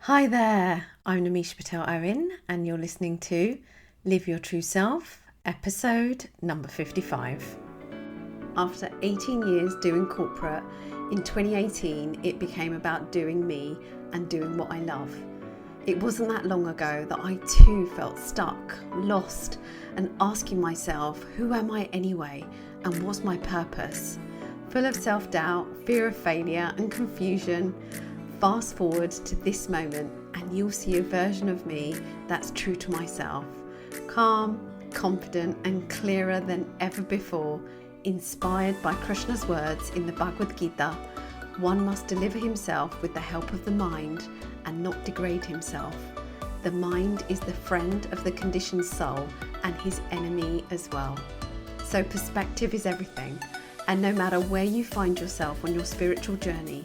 Hi there, I'm Namish Patel Owen, and you're listening to Live Your True Self, episode number 55. After 18 years doing corporate, in 2018 it became about doing me and doing what I love. It wasn't that long ago that I too felt stuck, lost, and asking myself, who am I anyway, and what's my purpose? Full of self-doubt, fear of failure, and confusion. Fast forward to this moment and you'll see a version of me that's true to myself. Calm, confident, and clearer than ever before, inspired by Krishna's words in the Bhagavad Gita. One must deliver himself with the help of the mind and not degrade himself. The mind is the friend of the conditioned soul and his enemy as well. So perspective is everything, and no matter where you find yourself on your spiritual journey,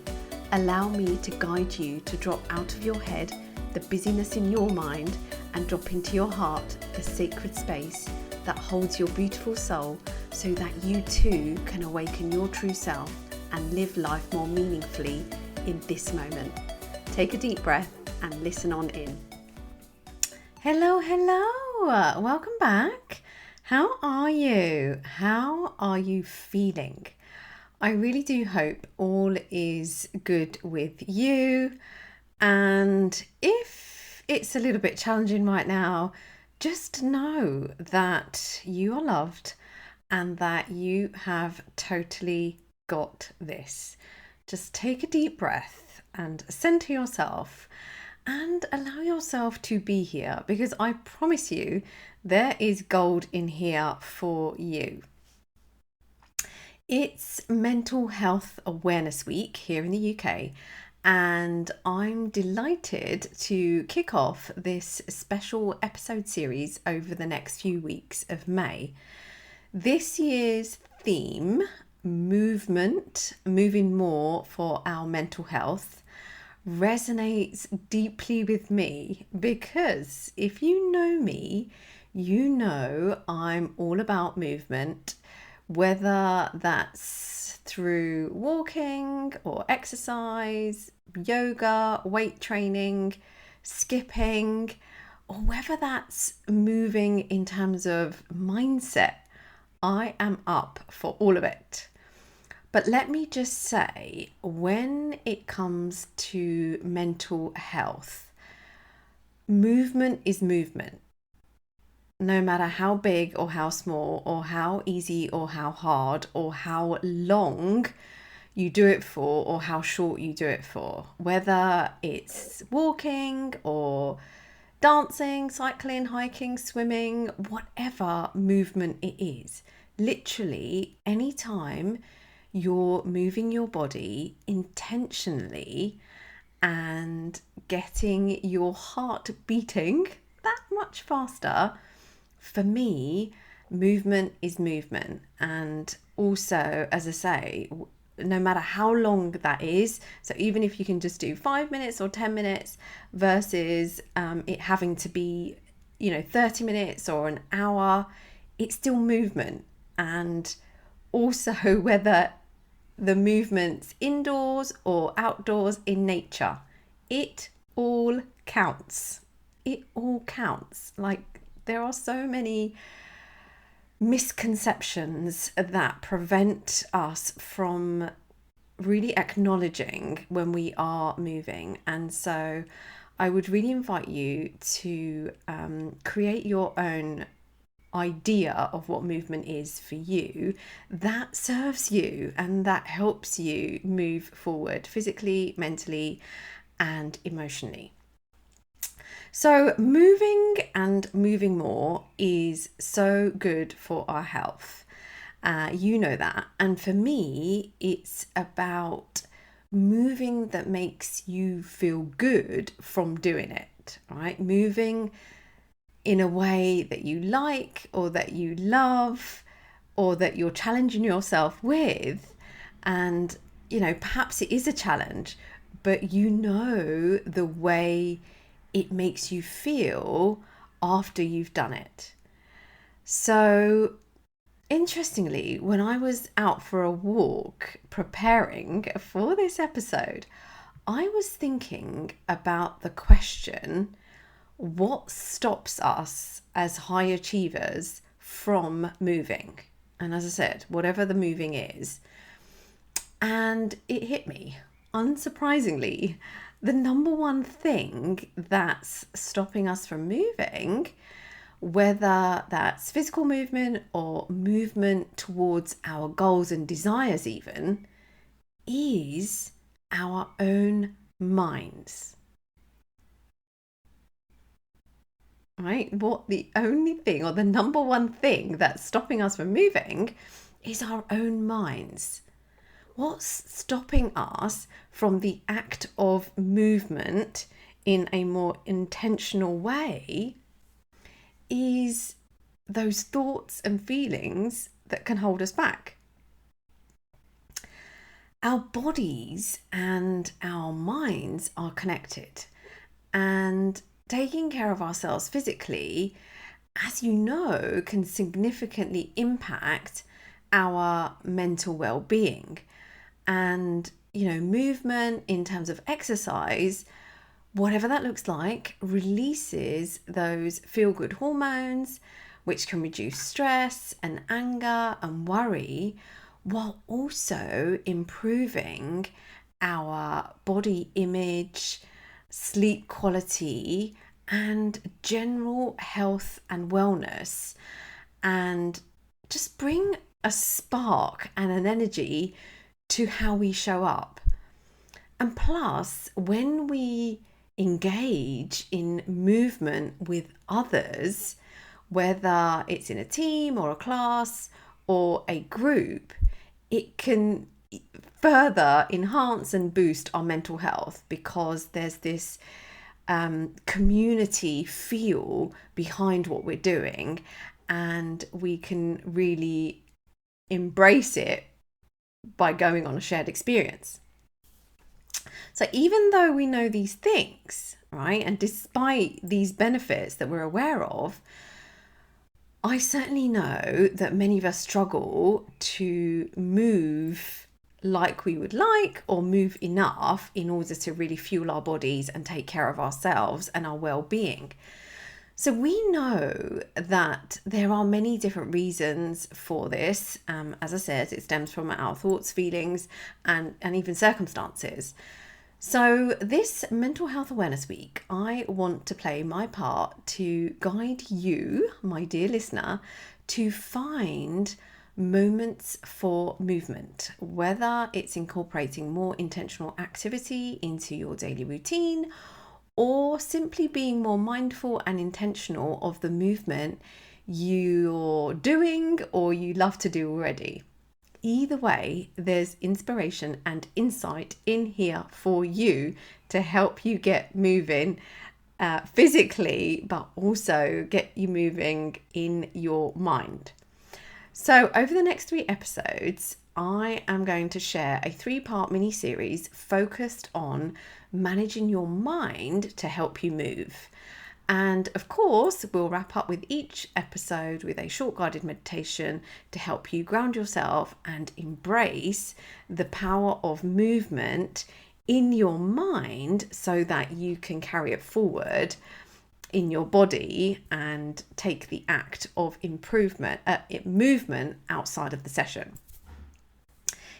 allow me to guide you to drop out of your head the busyness in your mind and drop into your heart, the sacred space that holds your beautiful soul, so that you too can awaken your true self and live life more meaningfully in this moment. Take a deep breath and listen on in. Hello, welcome back. How are you? How are you feeling? I really do hope all is good with you. And if it's a little bit challenging right now, just know that you are loved and that you have totally got this. Just take a deep breath and center yourself and allow yourself to be here, because I promise you there is gold in here for you. It's Mental Health Awareness Week here in the UK, and I'm delighted to kick off this special episode series over the next few weeks of May. This year's theme, movement, moving more for our mental health, resonates deeply with me, because if you know me, you know I'm all about movement. Whether that's through walking or exercise, yoga, weight training, skipping, or whether that's moving in terms of mindset, I am up for all of it. But let me just say, when it comes to mental health, movement is movement. No matter how big or how small or how easy or how hard or how long you do it for or how short you do it for, whether it's walking or dancing, cycling, hiking, swimming, whatever movement it is, literally anytime you're moving your body intentionally and getting your heart beating that much faster, for me, movement is movement. And also, as I say, no matter how long that is, so even if you can just do 5 minutes or 10 minutes versus it having to be 30 minutes or an hour, it's still movement. And also whether the movement's indoors or outdoors in nature, it all counts. It all counts. Like, there are so many misconceptions that prevent us from really acknowledging when we are moving. And so I would really invite you to create your own idea of what movement is for you that serves you and that helps you move forward physically, mentally, and emotionally. So moving and moving more is so good for our health. You know that. And for me, it's about moving that makes you feel good from doing it, right? Moving in a way that you like or that you love or that you're challenging yourself with. And, perhaps it is a challenge, but the way it makes you feel after you've done it. So interestingly, when I was out for a walk preparing for this episode, I was thinking about the question, what stops us as high achievers from moving? And as I said, whatever the moving is. And it hit me, unsurprisingly, the number one thing that's stopping us from moving, whether that's physical movement or movement towards our goals and desires, even, is our own minds. Right? What the only thing, or the number one thing that's stopping us from moving, is our own minds. What's stopping us from the act of movement in a more intentional way is those thoughts and feelings that can hold us back. Our bodies and our minds are connected, and taking care of ourselves physically, as you know, can significantly impact our mental well-being. And, movement in terms of exercise, whatever that looks like, releases those feel-good hormones, which can reduce stress and anger and worry, while also improving our body image, sleep quality, and general health and wellness, and just bring a spark and an energy to how we show up. And plus, when we engage in movement with others, whether it's in a team or a class or a group, it can further enhance and boost our mental health, because there's this community feel behind what we're doing, and we can really embrace it by going on a shared experience. So even though we know these things, right, and despite these benefits that we're aware of, I certainly know that many of us struggle to move like we would like, or move enough in order to really fuel our bodies and take care of ourselves and our well-being. So we know that there are many different reasons for this. As I said, it stems from our thoughts, feelings, and even circumstances. So this Mental Health Awareness Week, I want to play my part to guide you, my dear listener, to find moments for movement, whether it's incorporating more intentional activity into your daily routine, or simply being more mindful and intentional of the movement you're doing or you love to do already. Either way, there's inspiration and insight in here for you to help you get moving physically, but also get you moving in your mind. So over the next 3 episodes, I am going to share a 3-part mini series focused on managing your mind to help you move. And of course, we'll wrap up with each episode with a short guided meditation to help you ground yourself and embrace the power of movement in your mind so that you can carry it forward in your body and take the act of movement outside of the session.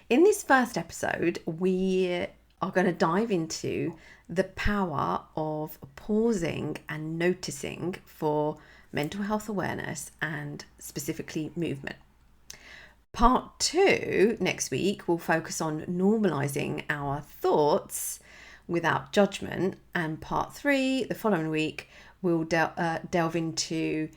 In this first episode, we are going to dive into the power of pausing and noticing for mental health awareness and specifically movement. Part 2 next week will focus on normalizing our thoughts without judgment, and part 3 the following week will delve into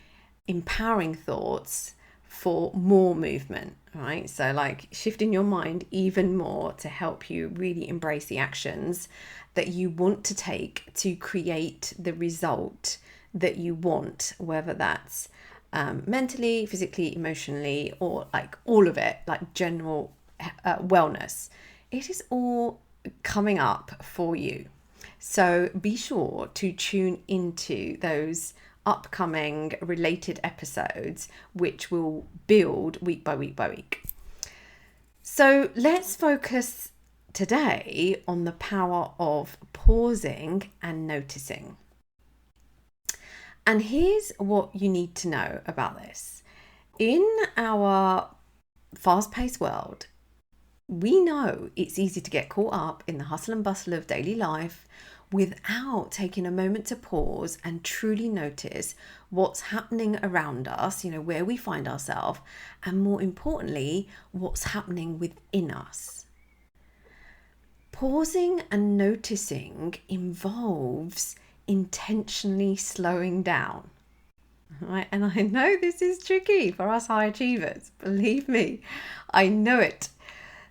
empowering thoughts for more movement, right? So like shifting your mind even more to help you really embrace the actions that you want to take to create the result that you want, whether that's mentally, physically, emotionally, or like all of it, like general wellness. It is all coming up for you. So be sure to tune into those upcoming related episodes, which will build week by week by week. So let's focus today on the power of pausing and noticing. And here's what you need to know about this. In our fast-paced world, we know it's easy to get caught up in the hustle and bustle of daily life without taking a moment to pause and truly notice what's happening around us, where we find ourselves, and more importantly, what's happening within us. Pausing and noticing involves intentionally slowing down. Right? And I know this is tricky for us high achievers. Believe me, I know it.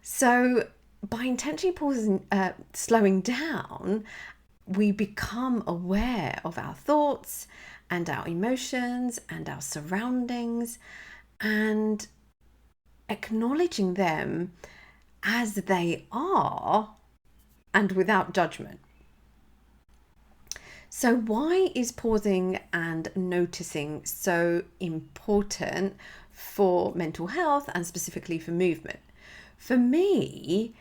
So by intentionally pausing, slowing down, we become aware of our thoughts and our emotions and our surroundings, and acknowledging them as they are and without judgment. So why is pausing and noticing so important for mental health and specifically for movement? For me,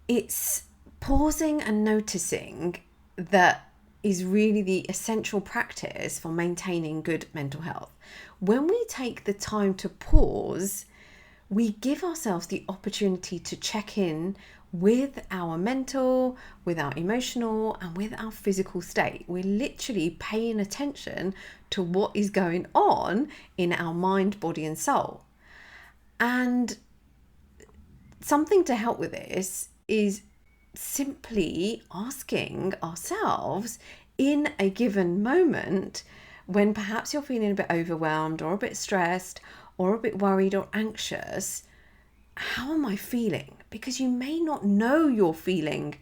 it's pausing and noticing that is really the essential practice for maintaining good mental health. When we take the time to pause, we give ourselves the opportunity to check in with our mental, with our emotional, and with our physical state. We're literally paying attention to what is going on in our mind, body, and soul. And something to help with this is simply asking ourselves in a given moment, when perhaps you're feeling a bit overwhelmed or a bit stressed or a bit worried or anxious, how am I feeling? Because you may not know you're feeling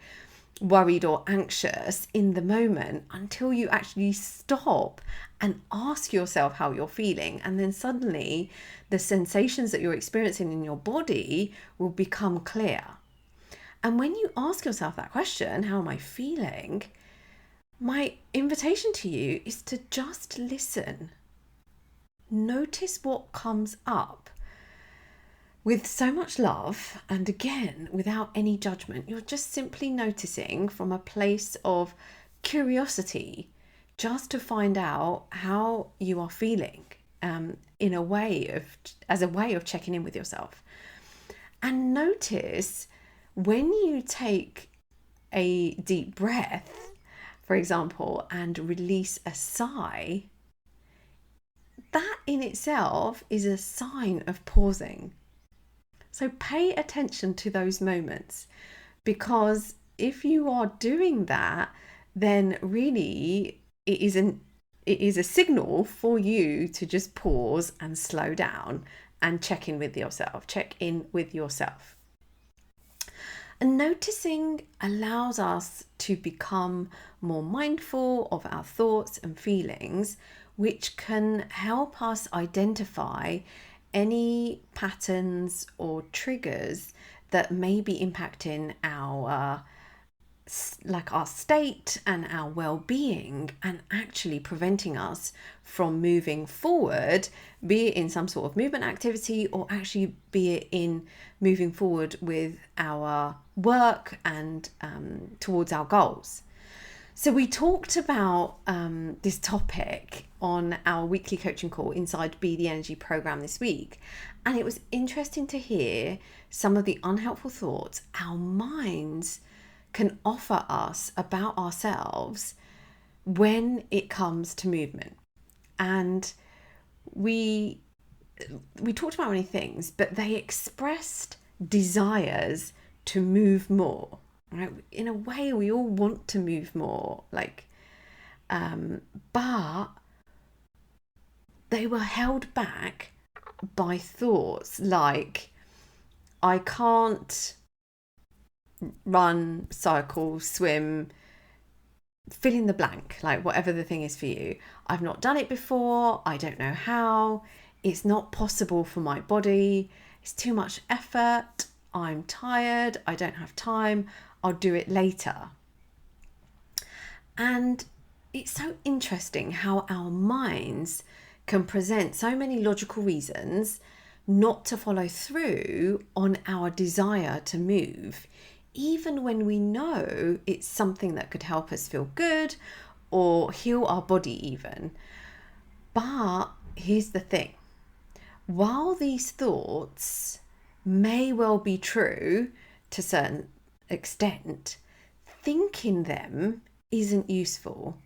worried or anxious in the moment until you actually stop and ask yourself how you're feeling. And then suddenly the sensations that you're experiencing in your body will become clear. And when you ask yourself that question, how am I feeling? My invitation to you is to just listen. Notice what comes up with so much love, and again, without any judgment. You're just simply noticing from a place of curiosity, just to find out how you are feeling, as a way of checking in with yourself. And notice when you take a deep breath, for example, and release a sigh, that in itself is a sign of pausing. So pay attention to those moments, because if you are doing that, then really it is a signal for you to just pause and slow down and check in with yourself. And noticing allows us to become more mindful of our thoughts and feelings, which can help us identify any patterns or triggers that may be impacting our state and our well-being, and actually preventing us from moving forward, be it in some sort of movement activity or actually be it in moving forward with our work and towards our goals. So we talked about this topic on our weekly coaching call inside Be the Energy program this week. And it was interesting to hear some of the unhelpful thoughts our minds can offer us about ourselves when it comes to movement. And we talked about many things, but they expressed desires to move more. Right? In a way, we all want to move more, but they were held back by thoughts like, I can't run, cycle, swim, fill in the blank, like whatever the thing is for you. I've not done it before. I don't know how. It's not possible for my body. It's too much effort. I'm tired. I don't have time. I'll do it later. And it's so interesting how our minds can present so many logical reasons not to follow through on our desire to move, even when we know it's something that could help us feel good or heal our body even. But here's the thing. While these thoughts may well be true to a certain extent, thinking them isn't useful,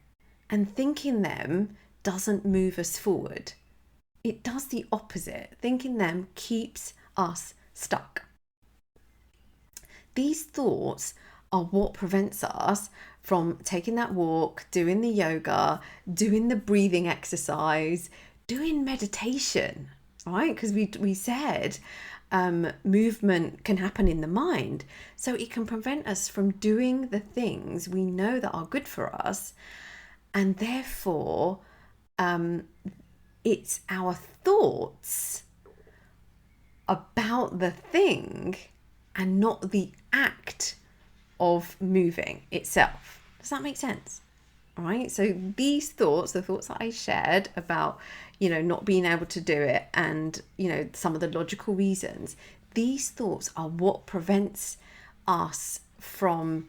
and thinking them doesn't move us forward. It does the opposite. Thinking them keeps us stuck. These thoughts are what prevents us from taking that walk, doing the yoga, doing the breathing exercise, doing meditation, right? Because we said movement can happen in the mind. So it can prevent us from doing the things we know that are good for us. And therefore, it's our thoughts about the thing and not the act of moving itself. Does that make sense? All right. So these thoughts, the thoughts that I shared about, not being able to do it and, some of the logical reasons, these thoughts are what prevents us from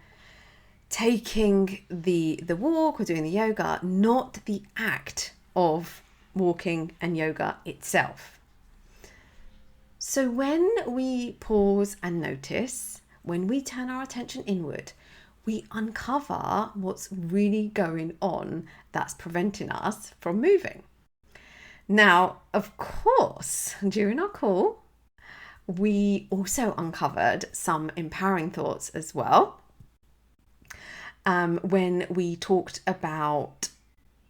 taking the walk or doing the yoga, not the act of walking and yoga itself. So when we pause and notice, when we turn our attention inward, we uncover what's really going on that's preventing us from moving. Now, of course, during our call, we also uncovered some empowering thoughts as well. When we talked about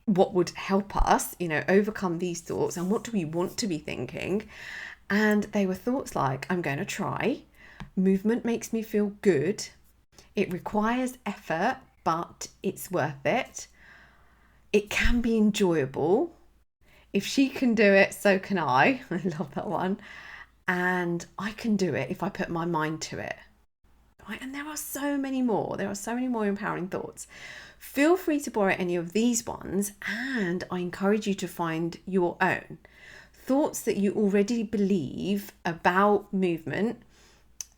what would help us, overcome these thoughts and what do we want to be thinking. And they were thoughts like, I'm going to try. Movement makes me feel good. It requires effort, but it's worth it. It can be enjoyable. If she can do it, so can I. I love that one. And I can do it if I put my mind to it. Right? And there are so many more. There are so many more empowering thoughts. Feel free to borrow any of these ones, and I encourage you to find your own. Thoughts that you already believe about movement,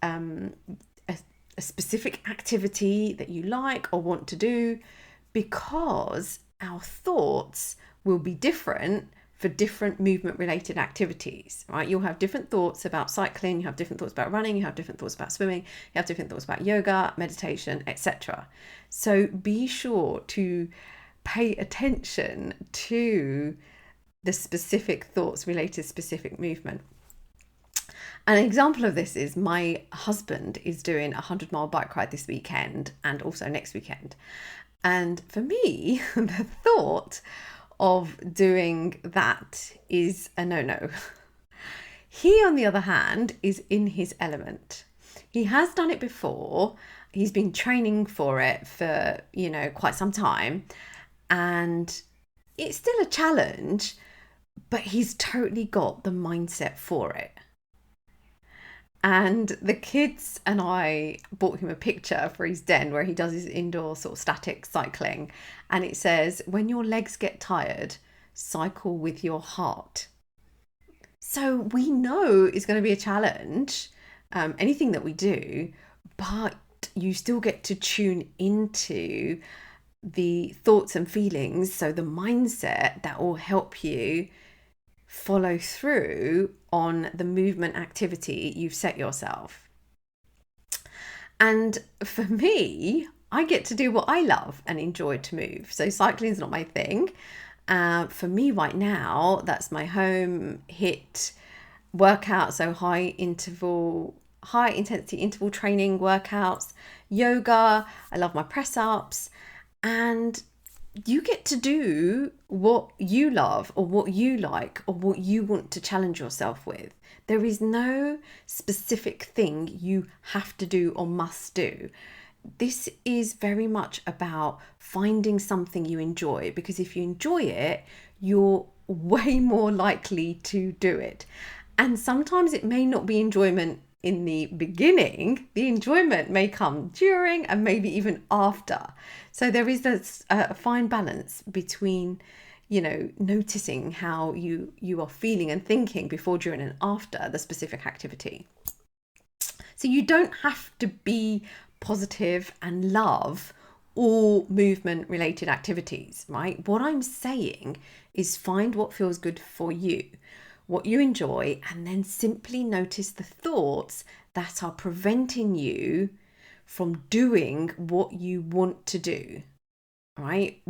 a specific activity that you like or want to do, because our thoughts will be different for different movement related activities, right? You'll have different thoughts about cycling, you have different thoughts about running, you have different thoughts about swimming, you have different thoughts about yoga, meditation, etc. So be sure to pay attention to the specific thoughts related to specific movement. An example of this is my husband is doing a 100-mile bike ride this weekend and also next weekend. And for me, the thought of doing that is a no-no. He, on the other hand, is in his element. He has done it before. He's been training for it for, quite some time. And it's still a challenge, but he's totally got the mindset for it. And the kids and I bought him a picture for his den where he does his indoor sort of static cycling. And it says, when your legs get tired, cycle with your heart. So we know it's going to be a challenge, anything that we do, but you still get to tune into the thoughts and feelings. So the mindset that will help you follow through on the movement activity you've set yourself. And for me, I get to do what I love and enjoy to move. So cycling is not my thing. For me right now, that's my home hit workout. So high intensity interval training workouts, yoga. I love my press ups, and you get to do what you love or what you like or what you want to challenge yourself with. There is no specific thing you have to do or must do. This is very much about finding something you enjoy, because if you enjoy it, you're way more likely to do it. And sometimes it may not be enjoyment in the beginning. The enjoyment may come during and maybe even after. So there is a fine balance between, noticing how you are feeling and thinking before, during, and after the specific activity. So you don't have to be positive, and love all movement related activities, right? What I'm saying is find what feels good for you, what you enjoy, and then simply notice the thoughts that are preventing you from doing what you want to do, right?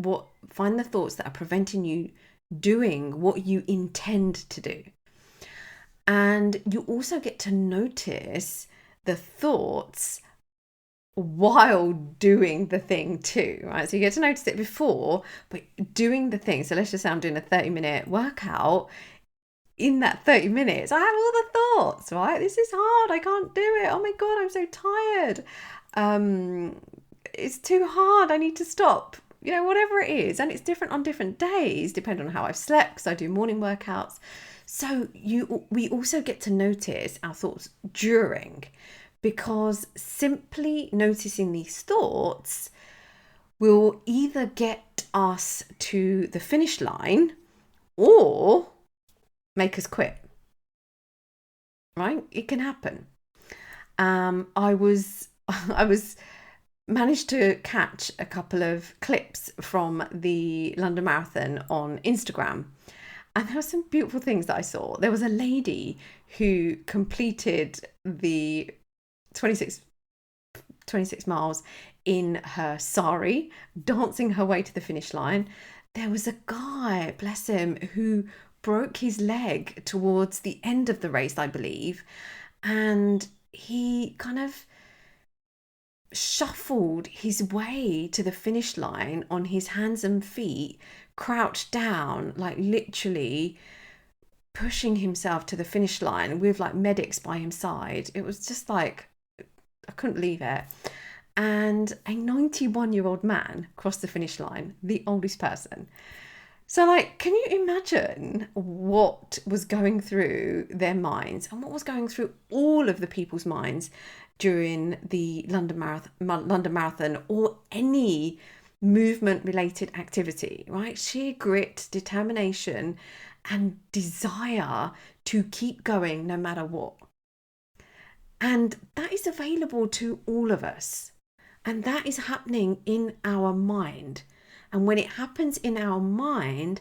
Find the thoughts that are preventing you doing what you intend to do. And you also get to notice the thoughts while doing the thing too, right? So you get to notice it before, but doing the thing. So let's just say I'm doing a 30-minute workout. In that 30 minutes, I have all the thoughts, right? This is hard. I can't do it. Oh my God, I'm so tired. It's too hard. I need to stop. Whatever it is. And it's different on different days, depending on how I've slept, because I do morning workouts. So we also get to notice our thoughts during, because simply noticing these thoughts will either get us to the finish line or make us quit, right? It can happen. I was managed to catch a couple of clips from the London Marathon on Instagram, and there were some beautiful things that I saw. There was a lady who completed the 26 miles in her sari, dancing her way to the finish line. There was a guy, bless him, who broke his leg towards the end of the race, I believe, and he kind of shuffled his way to the finish line on his hands and feet, crouched down, like literally pushing himself to the finish line with like medics by his side. It was just like, I couldn't believe it. And a 91-year-old man crossed the finish line, the oldest person. So, like, can you imagine what was going through their minds and what was going through all of the people's minds during the London Marathon or any movement-related activity, right? Sheer grit, determination, and desire to keep going no matter what. And that is available to all of us. And that is happening in our mind. And when it happens in our mind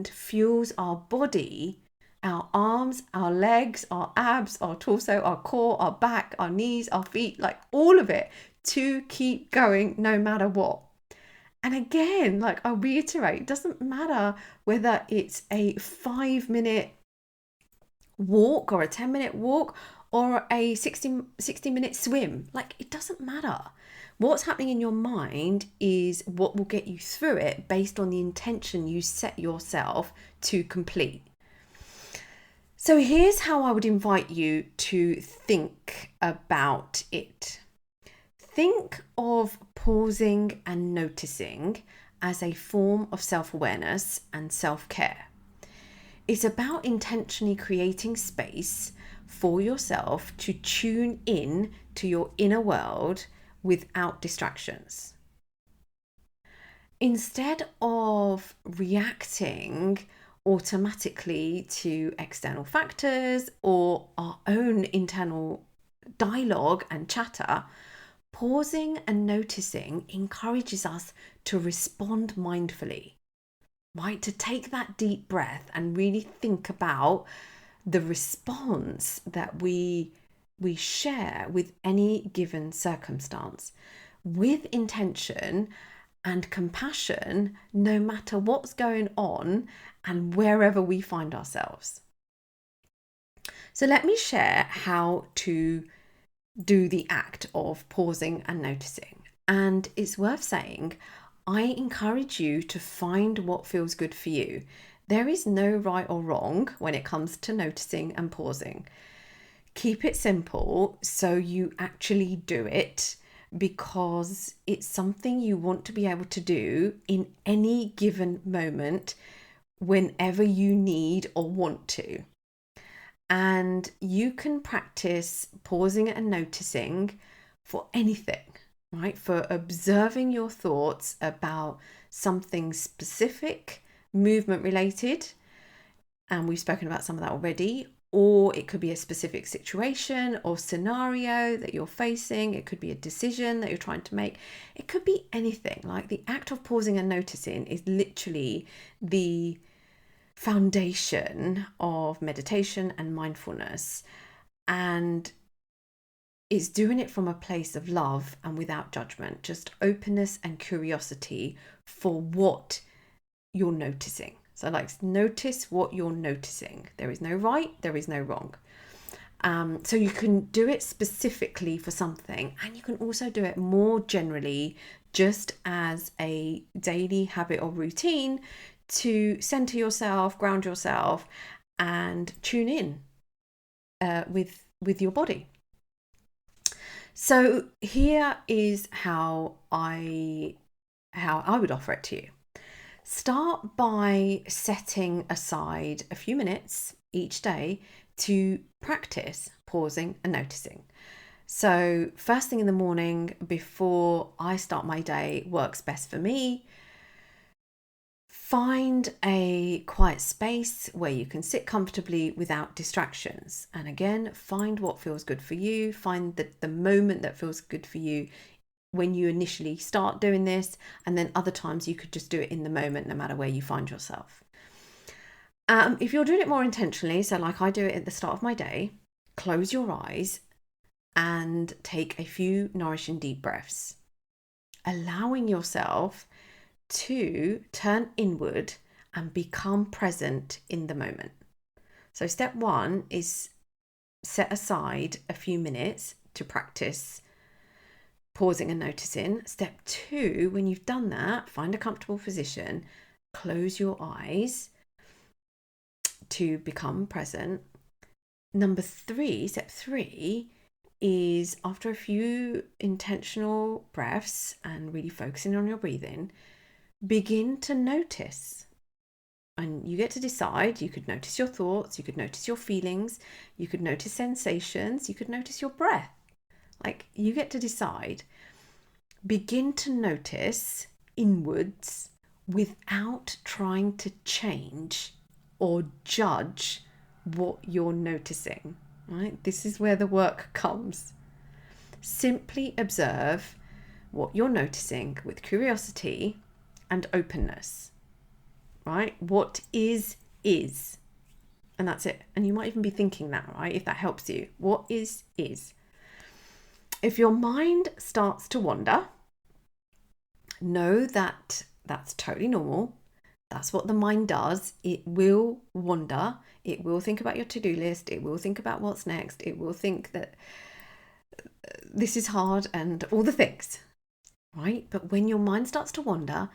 fuels our body, our arms, our legs, our abs, our torso, our core, our back, our knees, our feet, like all of it, to keep going no matter what. And again, like I'll reiterate, it doesn't matter whether it's a 5-minute walk or a 10-minute walk or a 60-minute swim. Like, it doesn't matter. What's happening in your mind is what will get you through it based on the intention you set yourself to complete. So here's how I would invite you to think about it. Think of pausing and noticing as a form of self-awareness and self-care. It's about intentionally creating space for yourself to tune in to your inner world without distractions. Instead of reacting automatically to external factors or our own internal dialogue and chatter, pausing and noticing encourages us to respond mindfully, right? To take that deep breath and really think about the response that we share with any given circumstance with intention and compassion, no matter what's going on and wherever we find ourselves. So let me share how to do the act of pausing and noticing. And it's worth saying, I encourage you to find what feels good for you. There is no right or wrong when it comes to noticing and pausing. Keep it simple so you actually do it, because it's something you want to be able to do in any given moment, whenever you need or want to. And you can practice pausing and noticing for anything, right? For observing your thoughts about something specific, movement related, and we've spoken about some of that already, or it could be a specific situation or scenario that you're facing. It could be a decision that you're trying to make. It could be anything. Like, the act of pausing and noticing is literally the foundation of meditation and mindfulness, and it's doing it from a place of love and without judgment, just openness and curiosity for what you're noticing. So, like, notice what you're noticing. There is no right, there is no wrong. So you can do it specifically for something, and you can also do it more generally, just as a daily habit or routine to center yourself, ground yourself, and tune in with your body. So here is how I would offer it to you. Start by setting aside a few minutes each day to practice pausing and noticing. So first thing in the morning before I start my day works best for me. Find a quiet space where you can sit comfortably without distractions. And again, find what feels good for you. Find the moment that feels good for you when you initially start doing this. And then other times you could just do it in the moment, no matter where you find yourself. If you're doing it more intentionally, so like I do it at the start of my day, close your eyes and take a few nourishing deep breaths, allowing yourself to turn inward and become present in the moment. So step one is set aside a few minutes to practice pausing and noticing. Step two, when you've done that, find a comfortable position, close your eyes to become present. Step three is, after a few intentional breaths and really focusing on your breathing, begin to notice. And you get to decide. You could notice your thoughts, you could notice your feelings, you could notice sensations, you could notice your breath. Like, you get to decide. Begin to notice inwards without trying to change or judge what you're noticing, right? This is where the work comes. Simply observe what you're noticing with curiosity and openness, right? What is. And that's it. And you might even be thinking that, right? If that helps you. What is. If your mind starts to wander, know that that's totally normal. That's what the mind does. It will wander. It will think about your to-do list. It will think about what's next. It will think that this is hard and all the things, right? But when your mind starts to wander,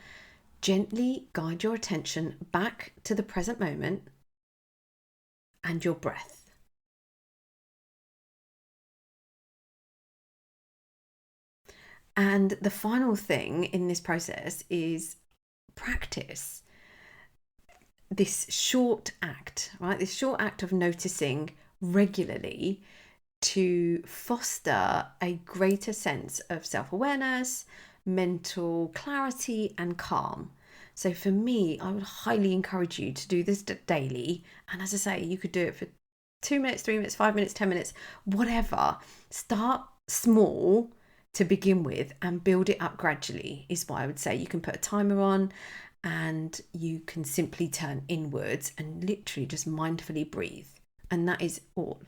gently guide your attention back to the present moment and your breath. And the final thing in this process is practice this short act, right? This short act of noticing regularly to foster a greater sense of self-awareness, mental clarity, and calm. So for me, I would highly encourage you to do this daily. And as I say, you could do it for 2 minutes, 3 minutes, 5 minutes, 10 minutes, whatever. Start small to begin with and build it up gradually, is what I would say. You can put a timer on and you can simply turn inwards and literally just mindfully breathe. And that is all.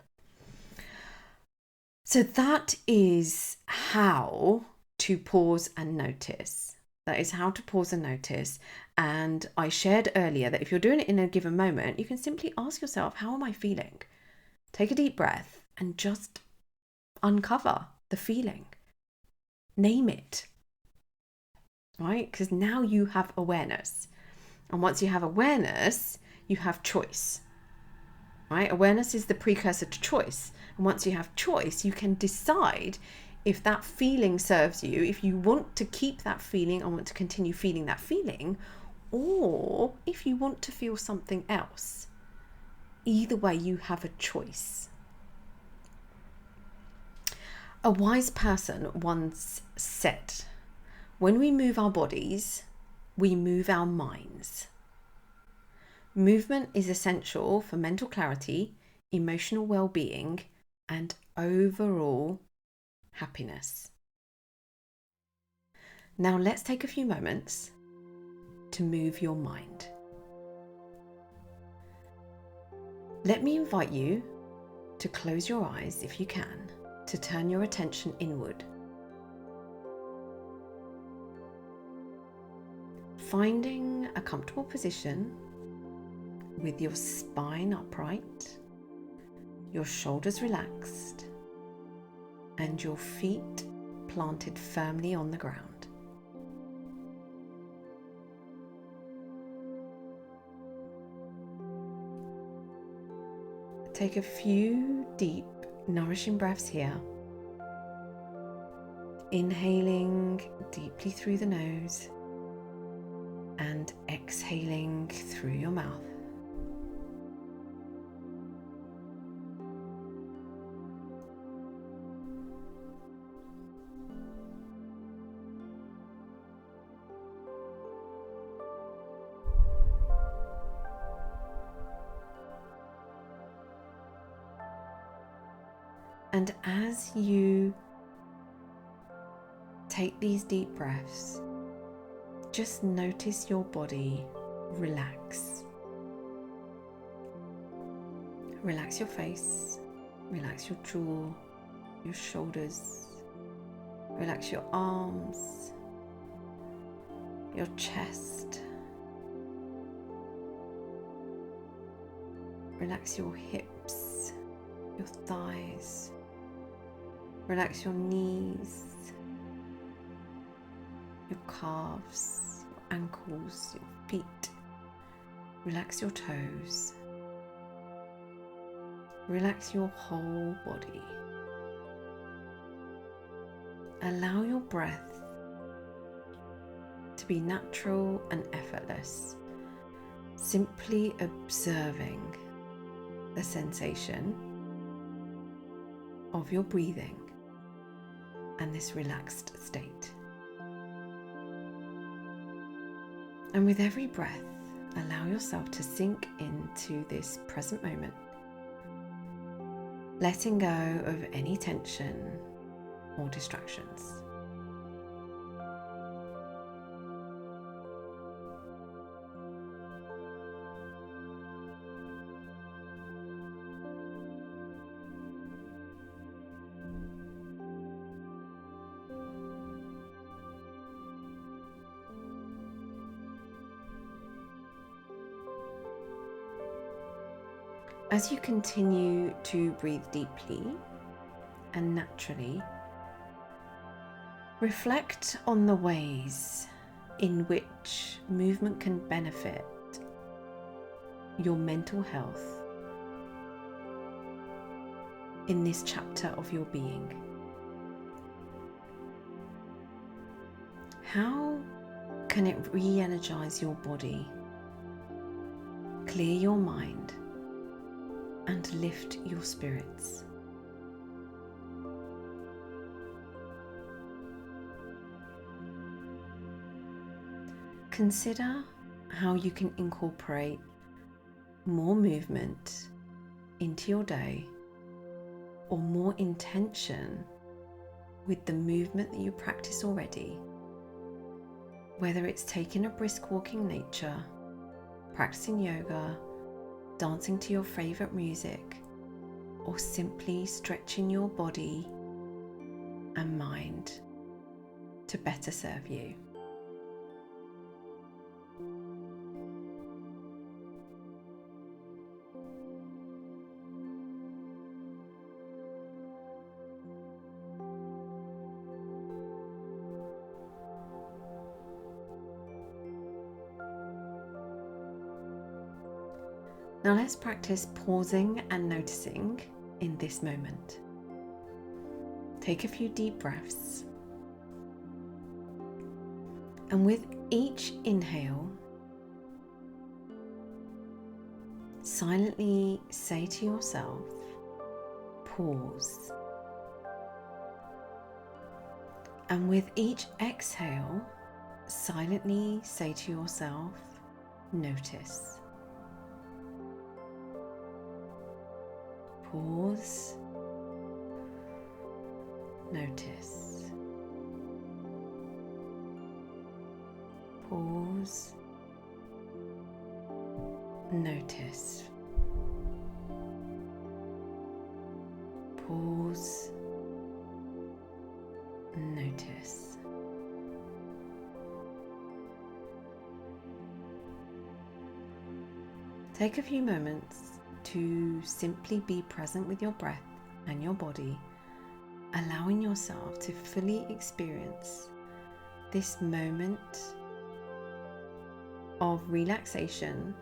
So that is how to pause and notice. That is how to pause and notice. And I shared earlier that if you're doing it in a given moment, you can simply ask yourself, how am I feeling? Take a deep breath and just uncover the feeling. Name it, right? Because now you have awareness. And once you have awareness, you have choice, right? Awareness is the precursor to choice. And once you have choice, you can decide if that feeling serves you, if you want to keep that feeling and want to continue feeling that feeling, or if you want to feel something else. Either way, you have a choice. A wise person once said, when we move our bodies, we move our minds. Movement is essential for mental clarity, emotional well-being, and overall happiness. Now let's take a few moments to move your mind. Let me invite you to close your eyes if you can, to turn your attention inward. Finding a comfortable position with your spine upright, your shoulders relaxed, and your feet planted firmly on the ground. Take a few deep, nourishing breaths here. Inhaling deeply through the nose and exhaling through your mouth. And as you take these deep breaths, just notice your body relax. Relax your face, relax your jaw, your shoulders, relax your arms, your chest, relax your hips, your thighs, relax your knees, your calves, your ankles, your feet. Relax your toes. Relax your whole body. Allow your breath to be natural and effortless, simply observing the sensation of your breathing and this relaxed state. And with every breath, allow yourself to sink into this present moment, letting go of any tension or distractions. As you continue to breathe deeply and naturally, reflect on the ways in which movement can benefit your mental health in this chapter of your being. How can it re-energize your body, clear your mind, and lift your spirits? Consider how you can incorporate more movement into your day, or more intention with the movement that you practice already, whether it's taking a brisk walk in nature, practicing yoga, dancing to your favorite music, or simply stretching your body and mind to better serve you. Now let's practice pausing and noticing in this moment. Take a few deep breaths. And with each inhale, silently say to yourself, pause. And with each exhale, silently say to yourself, notice. Pause. Notice. Pause. Notice. Pause. Notice. Take a few moments to simply be present with your breath and your body, allowing yourself to fully experience this moment of relaxation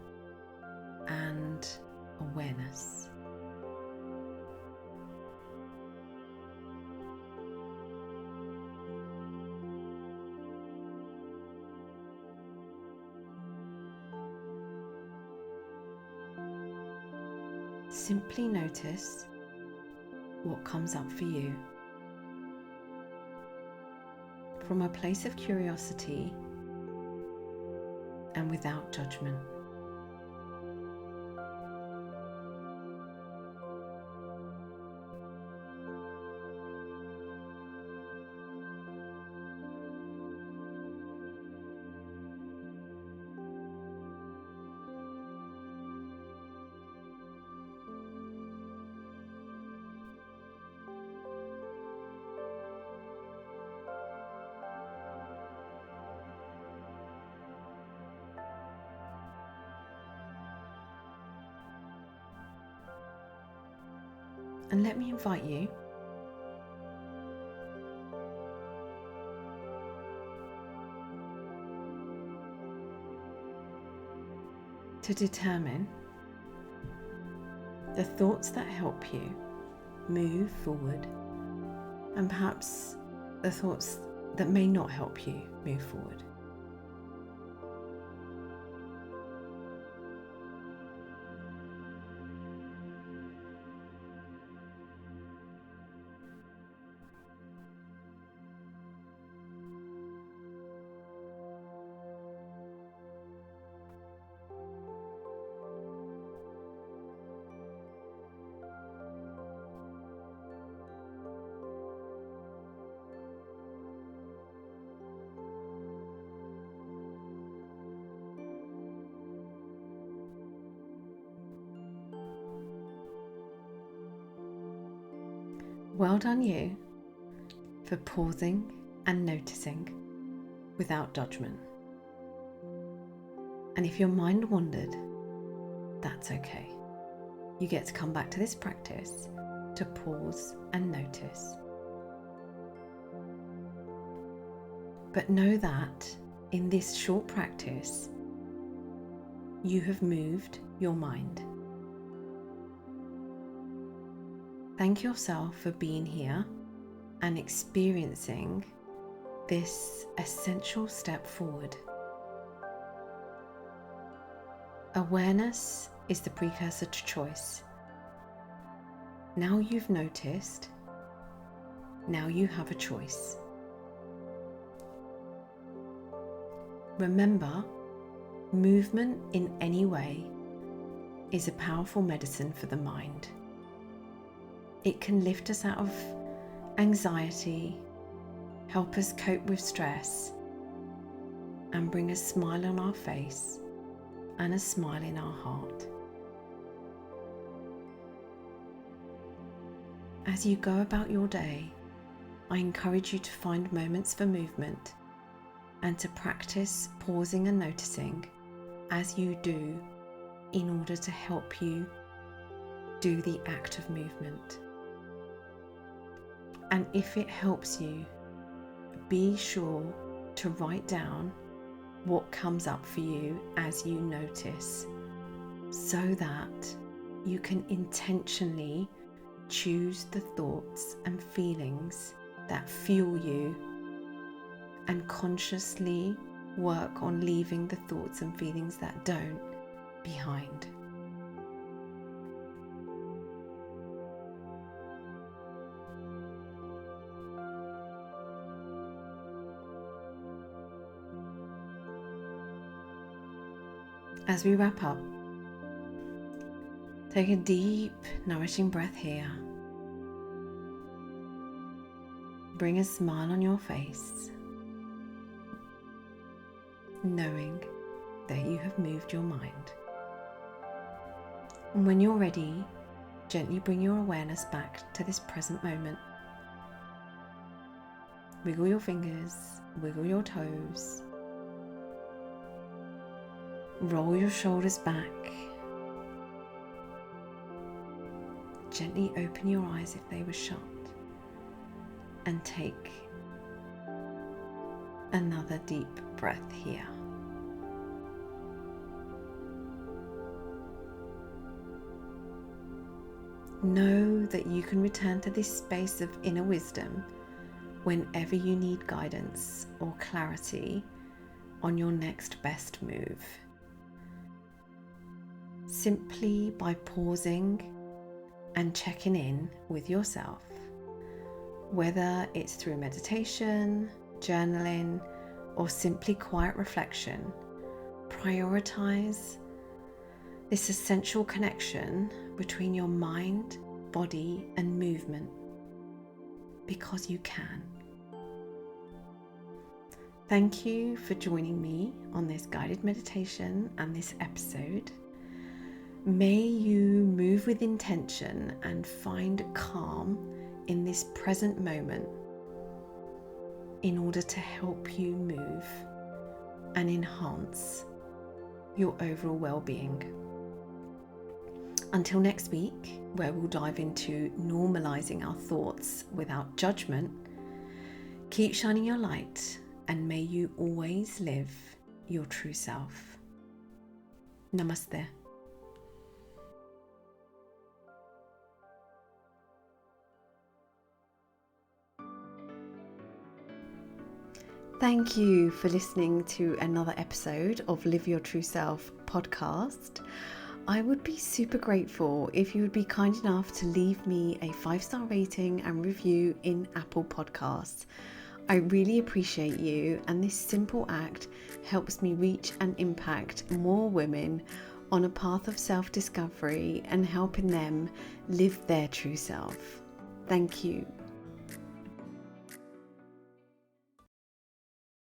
and awareness. Simply notice what comes up for you from a place of curiosity and without judgment. And let me invite you to determine the thoughts that help you move forward and perhaps the thoughts that may not help you move forward. Well done you for pausing and noticing without judgment. And if your mind wandered, that's okay. You get to come back to this practice to pause and notice. But know that in this short practice, you have moved your mind. Thank yourself for being here and experiencing this essential step forward. Awareness is the precursor to choice. Now you've noticed, now you have a choice. Remember, movement in any way is a powerful medicine for the mind. It can lift us out of anxiety, help us cope with stress, and bring a smile on our face and a smile in our heart. As you go about your day, I encourage you to find moments for movement and to practice pausing and noticing as you do in order to help you do the act of movement. And if it helps you, be sure to write down what comes up for you as you notice, so that you can intentionally choose the thoughts and feelings that fuel you and consciously work on leaving the thoughts and feelings that don't behind. As we wrap up, Take a deep, nourishing breath here. Bring a smile on your face, knowing that you have moved your mind. And when you're ready, gently bring your awareness back to this present moment. Wiggle your fingers, wiggle your toes, roll your shoulders back. Gently open your eyes if they were shut and take another deep breath here. Know that you can return to this space of inner wisdom whenever you need guidance or clarity on your next best move. Simply by pausing and checking in with yourself, whether it's through meditation, journaling, or simply quiet reflection, prioritize this essential connection between your mind, body, and movement, because you can. Thank you for joining me on this guided meditation and this episode. May you move with intention and find calm in this present moment in order to help you move and enhance your overall well-being. Until next week, where we'll dive into normalizing our thoughts without judgment, keep shining your light, and may you always live your true self. Namaste. Thank you for listening to another episode of Live Your True Self podcast. I would be super grateful if you would be kind enough to leave me a 5-star rating and review in Apple Podcasts. I really appreciate you, and this simple act helps me reach and impact more women on a path of self-discovery and helping them live their true self. Thank you.